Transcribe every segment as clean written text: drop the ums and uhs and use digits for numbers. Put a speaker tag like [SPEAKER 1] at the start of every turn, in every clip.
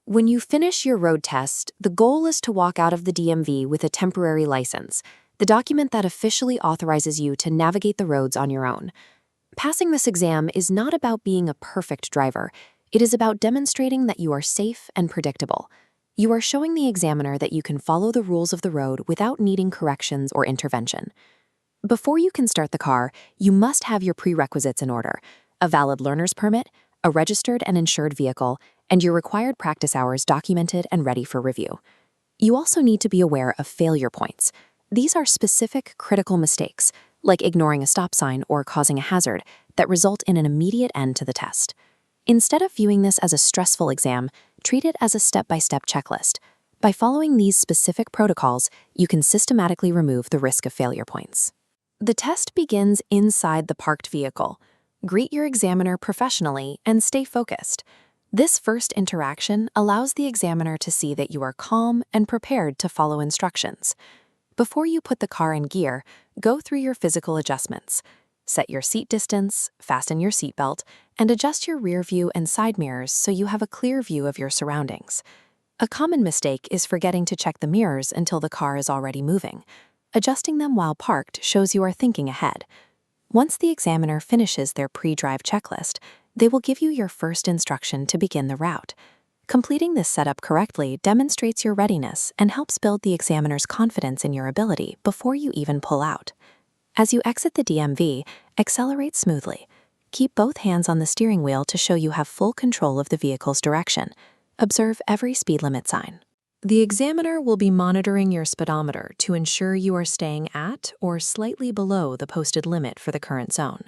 [SPEAKER 1] When you finish your road test, the goal is to walk out of the DMV with a temporary license, the document that officially authorizes you to navigate the roads on your own. Passing this exam is not about being a perfect driver. It is about demonstrating that you are safe and predictable. You are showing the examiner that you can follow the rules of the road without needing corrections or intervention. Before you can start the car, you must have your prerequisites in order: a valid learner's permit, a registered and insured vehicle, and your required practice hours documented and ready for review. You also need to be aware of failure points. These are specific, critical mistakes, like ignoring a stop sign or causing a hazard, that result in an immediate end to the test. Instead of viewing this as a stressful exam, treat it as a step-by-step checklist. By following these specific protocols, you can systematically remove the risk of failure points. The test begins inside the parked vehicle. Greet your examiner professionally and stay focused. This first interaction allows the examiner to see that you are calm and prepared to follow instructions. Before you put the car in gear, go through your physical adjustments. Set your seat distance, fasten your seatbelt, and adjust your rear view and side mirrors so you have a clear view of your surroundings. A common mistake is forgetting to check the mirrors until the car is already moving. Adjusting them while parked shows you are thinking ahead. Once the examiner finishes their pre-drive checklist, they will give you your first instruction to begin the route. Completing this setup correctly demonstrates your readiness and helps build the examiner's confidence in your ability before you even pull out. As you exit the DMV, accelerate smoothly. Keep both hands on the steering wheel to show you have full control of the vehicle's direction. Observe every speed limit sign. The examiner will be monitoring your speedometer to ensure you are staying at or slightly below the posted limit for the current zone.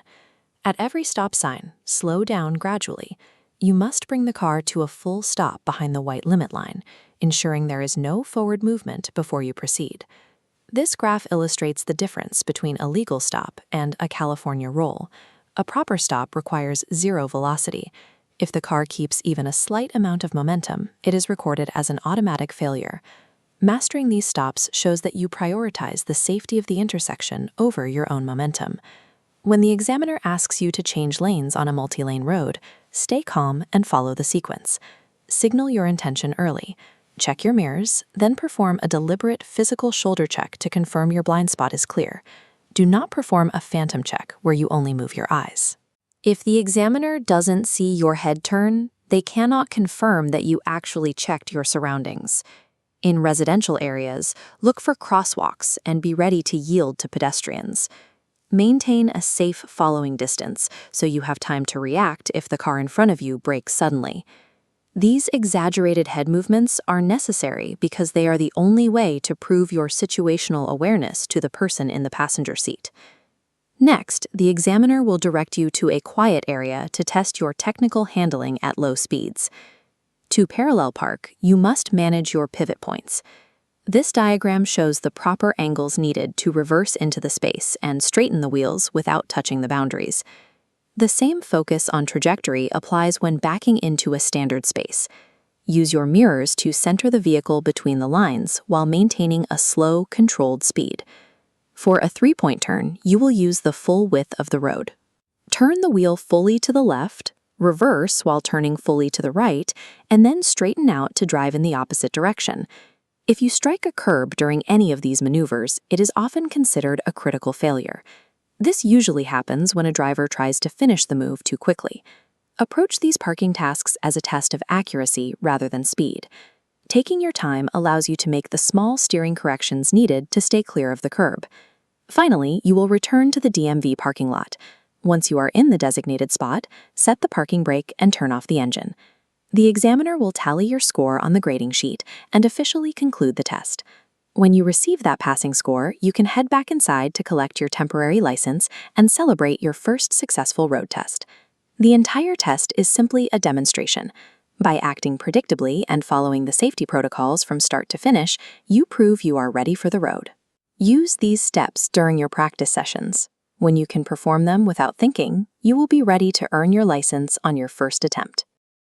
[SPEAKER 1] At every stop sign, slow down gradually. You must bring the car to a full stop behind the white limit line, ensuring there is no forward movement before you proceed. This graph illustrates the difference between a legal stop and a California roll. A proper stop requires zero velocity. If the car keeps even a slight amount of momentum, it is recorded as an automatic failure. Mastering these stops shows that you prioritize the safety of the intersection over your own momentum. When the examiner asks you to change lanes on a multi-lane road, stay calm and follow the sequence. Signal your intention early. Check your mirrors, then perform a deliberate physical shoulder check to confirm your blind spot is clear. Do not perform a phantom check where you only move your eyes. If the examiner doesn't see your head turn, they cannot confirm that you actually checked your surroundings. In residential areas, look for crosswalks and be ready to yield to pedestrians. Maintain a safe following distance so you have time to react if the car in front of you brakes suddenly. These exaggerated head movements are necessary because they are the only way to prove your situational awareness to the person in the passenger seat. Next, the examiner will direct you to a quiet area to test your technical handling at low speeds. To parallel park, you must manage your pivot points. This diagram shows the proper angles needed to reverse into the space and straighten the wheels without touching the boundaries. The same focus on trajectory applies when backing into a standard space. Use your mirrors to center the vehicle between the lines while maintaining a slow, controlled speed. For a three-point turn, you will use the full width of the road. Turn the wheel fully to the left, reverse while turning fully to the right, and then straighten out to drive in the opposite direction. If you strike a curb during any of these maneuvers, it is often considered a critical failure. This usually happens when a driver tries to finish the move too quickly. Approach these parking tasks as a test of accuracy rather than speed. Taking your time allows you to make the small steering corrections needed to stay clear of the curb. Finally, you will return to the DMV parking lot. Once you are in the designated spot, set the parking brake and turn off the engine. The examiner will tally your score on the grading sheet and officially conclude the test. When you receive that passing score, you can head back inside to collect your temporary license and celebrate your first successful road test. The entire test is simply a demonstration. By acting predictably and following the safety protocols from start to finish, you prove you are ready for the road. Use these steps during your practice sessions. When you can perform them without thinking, you will be ready to earn your license on your first attempt.